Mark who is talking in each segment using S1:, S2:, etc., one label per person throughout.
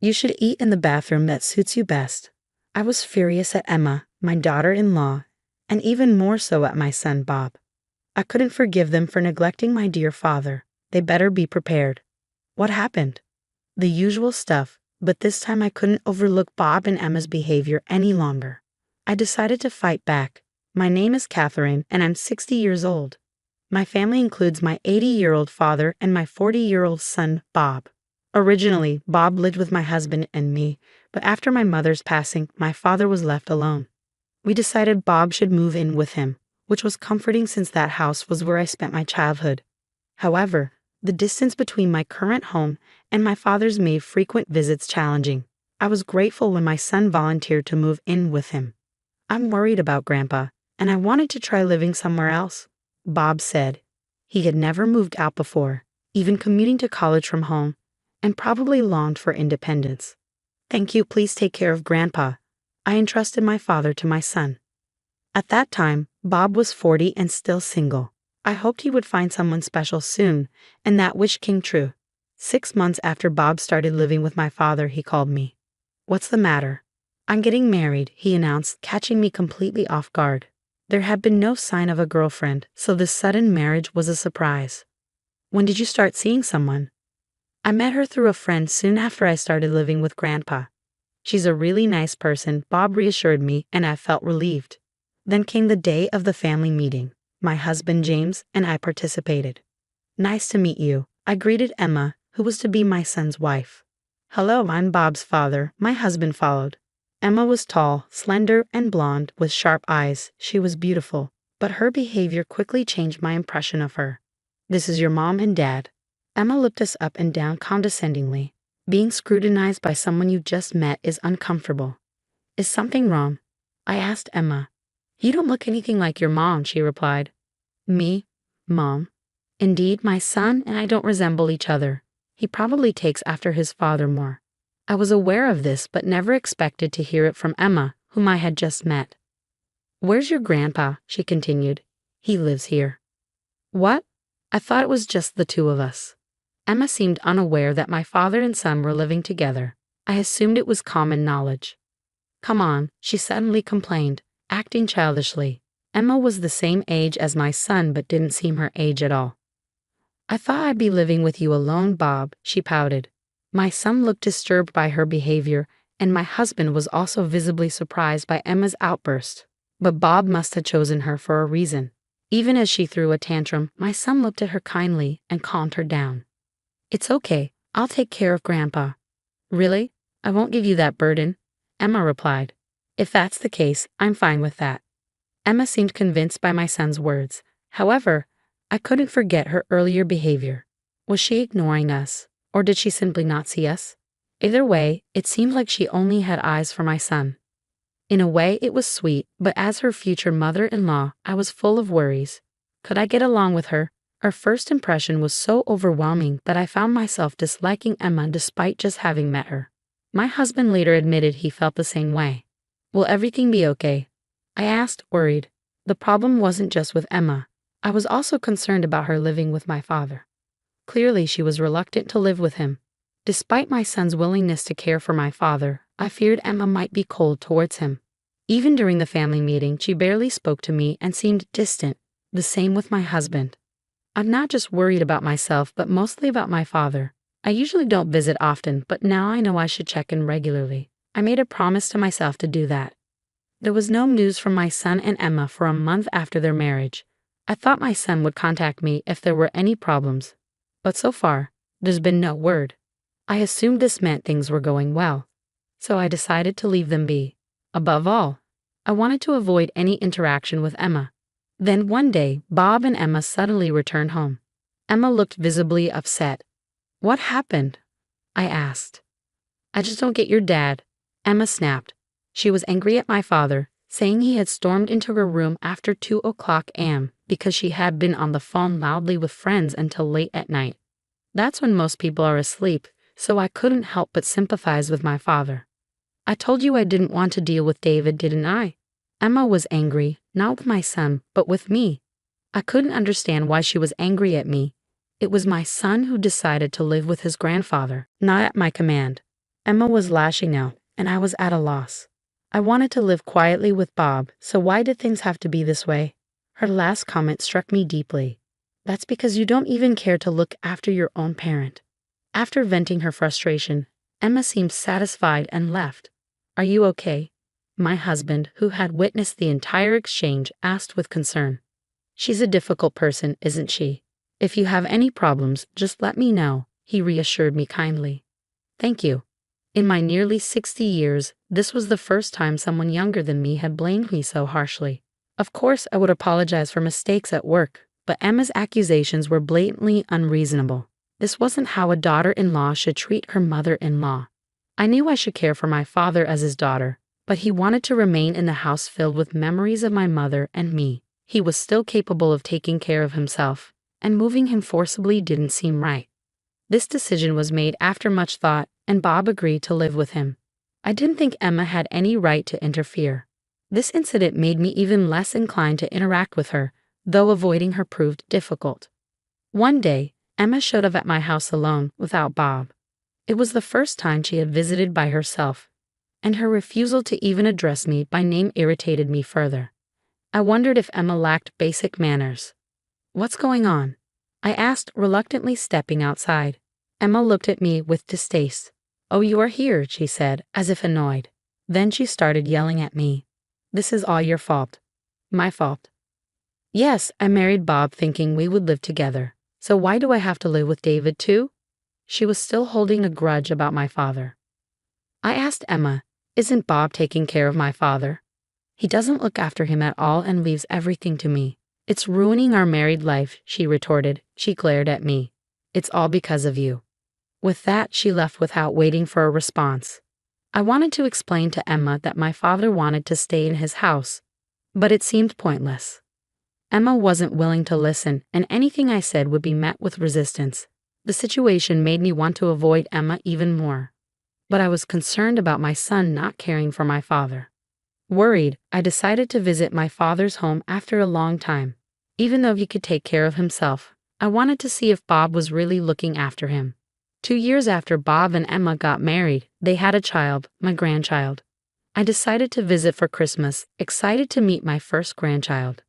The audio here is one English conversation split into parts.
S1: You should eat in the bathroom that suits you best. I was furious at Emma, my daughter-in-law, and even more so at my son Bob. I couldn't forgive them for neglecting my dear father. They better be prepared. What happened? The usual stuff, but this time I couldn't overlook Bob and Emma's behavior any longer. I decided to fight back. My name is Catherine, and I'm 60 years old. My family includes my 80-year-old father and my 40-year-old son, Bob. Originally, Bob lived with my husband and me, but after my mother's passing, my father was left alone. We decided Bob should move in with him, which was comforting since that house was where I spent my childhood. However, the distance between my current home and my father's made frequent visits challenging. I was grateful when my son volunteered to move in with him. "I'm worried about Grandpa, and I wanted to try living somewhere else," Bob said. He had never moved out before, even commuting to college from home, and probably longed for independence. "Thank you, please take care of Grandpa." I entrusted my father to my son. At that time, Bob was 40 and still single. I hoped he would find someone special soon, and that wish came true. 6 months after Bob started living with my father, he called me. "What's the matter?" "I'm getting married," he announced, catching me completely off guard. There had been no sign of a girlfriend, so this sudden marriage was a surprise. "When did you start seeing someone?" "I met her through a friend soon after I started living with Grandpa. She's a really nice person," Bob reassured me, and I felt relieved. Then came the day of the family meeting. My husband James and I participated. "Nice to meet you," I greeted Emma, who was to be my son's wife. "Hello, I'm Bob's father," my husband followed. Emma was tall, slender, and blonde, with sharp eyes. She was beautiful, but her behavior quickly changed my impression of her. "This is your mom and dad." Emma looked us up and down condescendingly. Being scrutinized by someone you just met is uncomfortable. "Is something wrong?" I asked Emma. "You don't look anything like your mom," she replied. "Me? Mom? Indeed, my son and I don't resemble each other. He probably takes after his father more." I was aware of this, but never expected to hear it from Emma, whom I had just met. "Where's your grandpa?" she continued. "He lives here." "What? I thought it was just the two of us." Emma seemed unaware that my father and son were living together. I assumed it was common knowledge. "Come on," she suddenly complained, acting childishly. Emma was the same age as my son but didn't seem her age at all. "I thought I'd be living with you alone, Bob," she pouted. My son looked disturbed by her behavior, and my husband was also visibly surprised by Emma's outburst. But Bob must have chosen her for a reason. Even as she threw a tantrum, my son looked at her kindly and calmed her down. "It's okay. I'll take care of Grandpa." "Really? I won't give you that burden," Emma replied. "If that's the case, I'm fine with that." Emma seemed convinced by my son's words. However, I couldn't forget her earlier behavior. Was she ignoring us, or did she simply not see us? Either way, it seemed like she only had eyes for my son. In a way, it was sweet, but as her future mother-in-law, I was full of worries. Could I get along with her? Our first impression was so overwhelming that I found myself disliking Emma despite just having met her. My husband later admitted he felt the same way. "Will everything be okay?" I asked, worried. The problem wasn't just with Emma. I was also concerned about her living with my father. Clearly, she was reluctant to live with him. Despite my son's willingness to care for my father, I feared Emma might be cold towards him. Even during the family meeting, she barely spoke to me and seemed distant. The same with my husband. I'm not just worried about myself, but mostly about my father. I usually don't visit often, but now I know I should check in regularly. I made a promise to myself to do that. There was no news from my son and Emma for a month after their marriage. I thought my son would contact me if there were any problems. But so far, there's been no word. I assumed this meant things were going well. So I decided to leave them be. Above all, I wanted to avoid any interaction with Emma. Then one day, Bob and Emma suddenly returned home. Emma looked visibly upset. "What happened?" I asked. "I just don't get your dad," Emma snapped. She was angry at my father, saying he had stormed into her room after 2 o'clock a.m. because she had been on the phone loudly with friends until late at night. That's when most people are asleep, so I couldn't help but sympathize with my father. "I told you I didn't want to deal with David, didn't I?" Emma was angry, not with my son, but with me. I couldn't understand why she was angry at me. It was my son who decided to live with his grandfather, not at my command. Emma was lashing out, and I was at a loss. I wanted to live quietly with Bob, so why did things have to be this way? Her last comment struck me deeply. That's because you don't even care to look after your own parent. After venting her frustration, Emma seemed satisfied and left. Are you okay? My husband, who had witnessed the entire exchange, asked with concern. She's a difficult person, isn't she? If you have any problems, just let me know, he reassured me kindly. Thank you. In my nearly 60 years, this was the first time someone younger than me had blamed me so harshly. Of course, I would apologize for mistakes at work, but Emma's accusations were blatantly unreasonable. This wasn't how a daughter-in-law should treat her mother-in-law. I knew I should care for my father as his daughter, but he wanted to remain in the house filled with memories of my mother and me. He was still capable of taking care of himself, and moving him forcibly didn't seem right. This decision was made after much thought, and Bob agreed to live with him. I didn't think Emma had any right to interfere. This incident made me even less inclined to interact with her, though avoiding her proved difficult. One day, Emma showed up at my house alone, without Bob. It was the first time she had visited by herself, and her refusal to even address me by name irritated me further. I wondered if Emma lacked basic manners. What's going on? I asked, reluctantly stepping outside. Emma looked at me with distaste. Oh, you are here, she said, as if annoyed. Then she started yelling at me. This is all your fault. My fault. Yes, I married Bob thinking we would live together. So why do I have to live with David too? She was still holding a grudge about my father. I asked Emma, isn't Bob taking care of my father? He doesn't look after him at all and leaves everything to me. It's ruining our married life, she retorted. She glared at me. It's all because of you. With that, she left without waiting for a response. I wanted to explain to Emma that my father wanted to stay in his house, but it seemed pointless. Emma wasn't willing to listen, and anything I said would be met with resistance. The situation made me want to avoid Emma even more. But I was concerned about my son not caring for my father. Worried, I decided to visit my father's home after a long time. Even though he could take care of himself, I wanted to see if Bob was really looking after him. 2 years after Bob and Emma got married, they had a child, my grandchild. I decided to visit for Christmas, excited to meet my first grandchild.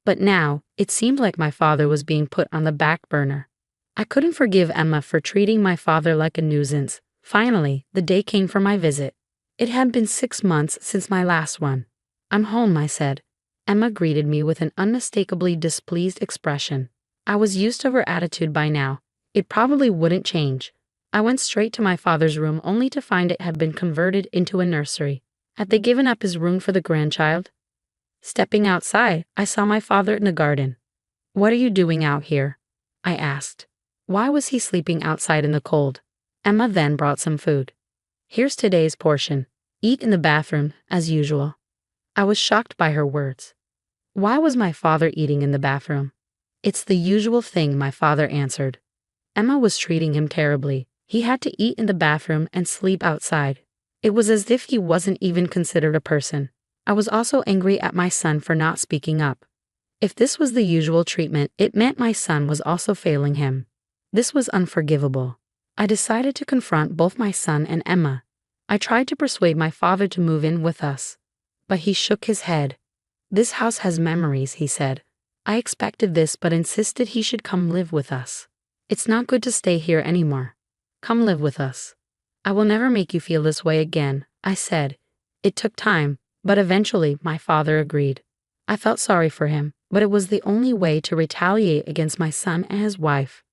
S1: But now, it seemed like my father was being put on the back burner. I couldn't forgive Emma for treating my father like a nuisance. Finally, the day came for my visit. It had been 6 months since my last one. I'm home, I said. Emma greeted me with an unmistakably displeased expression. I was used to her attitude by now. It probably wouldn't change. I went straight to my father's room only to find it had been converted into a nursery. Had they given up his room for the grandchild? Stepping outside, I saw my father in the garden. What are you doing out here? I asked. Why was he sleeping outside in the cold? Emma then brought some food. Here's today's portion. Eat in the bathroom, as usual. I was shocked by her words. Why was my father eating in the bathroom? It's the usual thing, my father answered. Emma was treating him terribly. He had to eat in the bathroom and sleep outside. It was as if he wasn't even considered a person. I was also angry at my son for not speaking up. If this was the usual treatment, it meant my son was also failing him. This was unforgivable. I decided to confront both my son and Emma. I tried to persuade my father to move in with us, but he shook his head. This house has memories, he said. I expected this but insisted he should come live with us. It's not good to stay here anymore. Come live with us. I will never make you feel this way again, I said. It took time, but eventually my father agreed. I felt sorry for him, but it was the only way to retaliate against my son and his wife.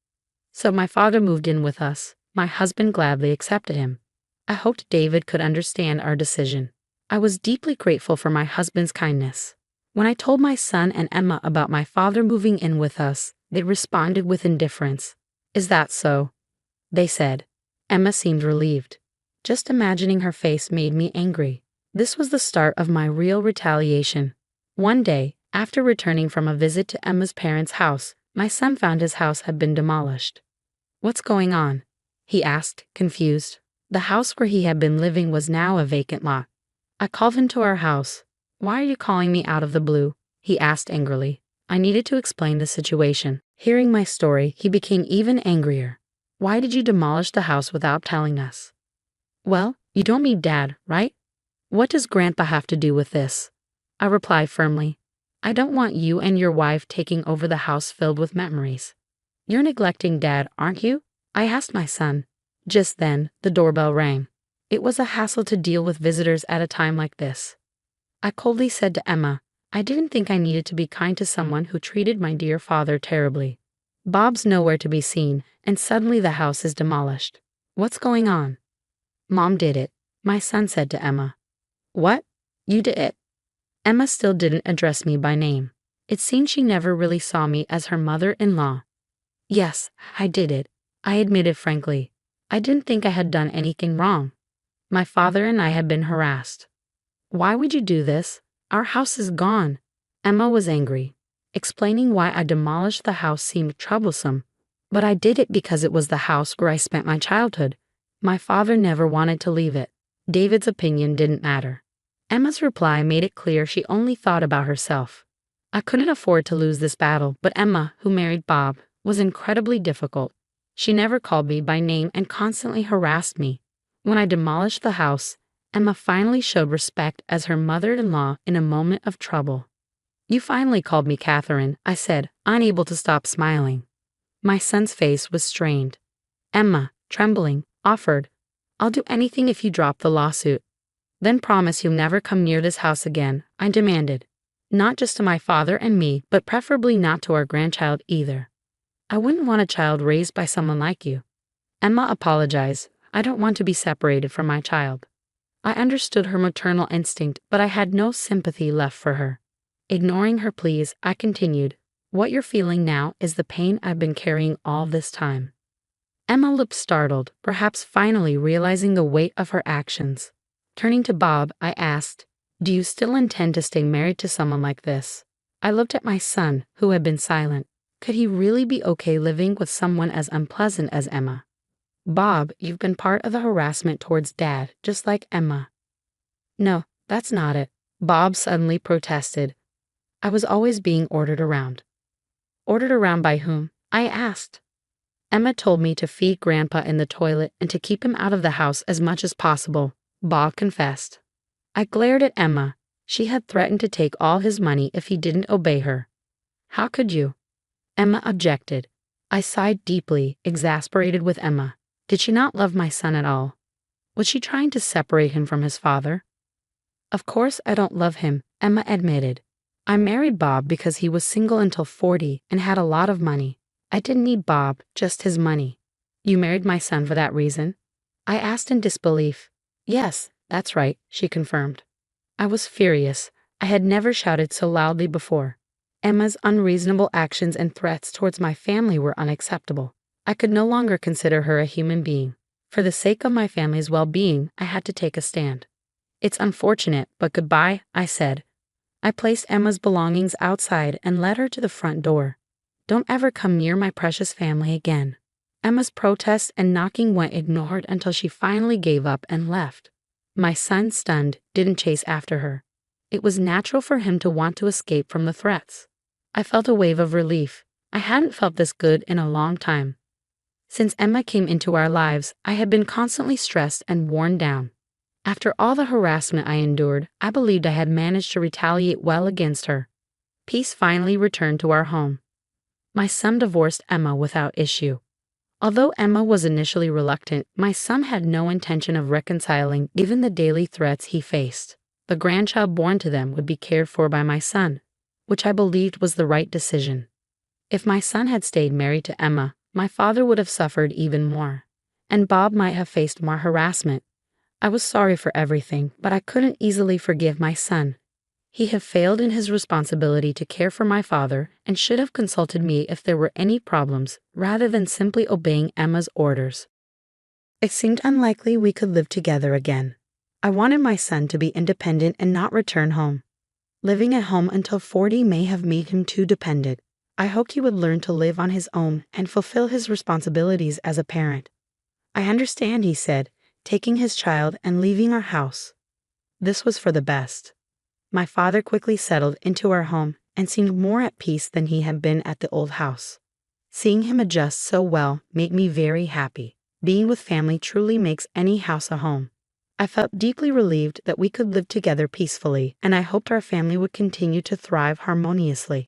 S1: So my father moved in with us. My husband gladly accepted him. I hoped David could understand our decision. I was deeply grateful for my husband's kindness. When I told my son and Emma about my father moving in with us, they responded with indifference. Is that so? They said. Emma seemed relieved. Just imagining her face made me angry. This was the start of my real retaliation. One day, after returning from a visit to Emma's parents' house, my son found his house had been demolished. What's going on? He asked, confused. The house where he had been living was now a vacant lot. I called him to our house. Why are you calling me out of the blue? He asked angrily. I needed to explain the situation. Hearing my story, he became even angrier. Why did you demolish the house without telling us? Well, You don't mean Dad, right? What does Grandpa have to do with this? I reply firmly. I don't want you and your wife taking over the house filled with memories. You're neglecting Dad, aren't you? I asked my son. Just then, the doorbell rang. It was a hassle to deal with visitors at a time like this. I coldly said to Emma, I didn't think I needed to be kind to someone who treated my dear father terribly. Bob's nowhere to be seen, and suddenly the house is demolished. What's going on? Mom did it, my son said to Emma. What? You did it? Emma still didn't address me by name. It seemed she never really saw me as her mother-in-law. Yes, I did it, I admitted frankly. I didn't think I had done anything wrong. My father and I had been harassed. Why would you do this? Our house is gone. Emma was angry. Explaining why I demolished the house seemed troublesome, but I did it because it was the house where I spent my childhood. My father never wanted to leave it. David's opinion didn't matter. Emma's reply made it clear she only thought about herself. I couldn't afford to lose this battle, but Emma, who married Bob, was incredibly difficult. She never called me by name and constantly harassed me. When I demolished the house, Emma finally showed respect as her mother-in-law in a moment of trouble. You finally called me Catherine, I said, unable to stop smiling. My son's face was strained. Emma, trembling, offered, I'll do anything if you drop the lawsuit. Then promise you'll never come near this house again, I demanded. Not just to my father and me, but preferably not to our grandchild either. I wouldn't want a child raised by someone like you. Emma apologized. I don't want to be separated from my child. I understood her maternal instinct, but I had no sympathy left for her. Ignoring her pleas, I continued, What you're feeling now is the pain I've been carrying all this time. Emma looked startled, perhaps finally realizing the weight of her actions. Turning to Bob, I asked, Do you still intend to stay married to someone like this? I looked at my son, who had been silent. Could he really be okay living with someone as unpleasant as Emma? Bob, you've been part of the harassment towards Dad, just like Emma. No, that's not it, Bob suddenly protested. I was always being ordered around. Ordered around by whom? I asked. Emma told me to feed Grandpa in the toilet and to keep him out of the house as much as possible, Bob confessed. I glared at Emma. She had threatened to take all his money if he didn't obey her. How could you? Emma objected. I sighed deeply, exasperated with Emma. Did she not love my son at all? Was she trying to separate him from his father? Of course I don't love him, Emma admitted. I married Bob because he was single until 40 and had a lot of money. I didn't need Bob, just his money. You married my son for that reason? I asked in disbelief. Yes, that's right, she confirmed. I was furious. I had never shouted so loudly before. Emma's unreasonable actions and threats towards my family were unacceptable. I could no longer consider her a human being. For the sake of my family's well-being, I had to take a stand. It's unfortunate, but goodbye, I said. I placed Emma's belongings outside and led her to the front door. Don't ever come near my precious family again. Emma's protests and knocking went ignored until she finally gave up and left. My son, stunned, didn't chase after her. It was natural for him to want to escape from the threats. I felt a wave of relief. I hadn't felt this good in a long time. Since Emma came into our lives, I had been constantly stressed and worn down. After all the harassment I endured, I believed I had managed to retaliate well against her. Peace finally returned to our home. My son divorced Emma without issue. Although Emma was initially reluctant, my son had no intention of reconciling given the daily threats he faced. The grandchild born to them would be cared for by my son, which I believed was the right decision. If my son had stayed married to Emma, my father would have suffered even more, and Bob might have faced more harassment. I was sorry for everything, but I couldn't easily forgive my son. He had failed in his responsibility to care for my father and should have consulted me if there were any problems, rather than simply obeying Emma's orders. It seemed unlikely we could live together again. I wanted my son to be independent and not return home. Living at home until 40 may have made him too dependent. I hoped he would learn to live on his own and fulfill his responsibilities as a parent. I understand, he said, taking his child and leaving our house. This was for the best. My father quickly settled into our home and seemed more at peace than he had been at the old house. Seeing him adjust so well made me very happy. Being with family truly makes any house a home. I felt deeply relieved that we could live together peacefully, and I hoped our family would continue to thrive harmoniously.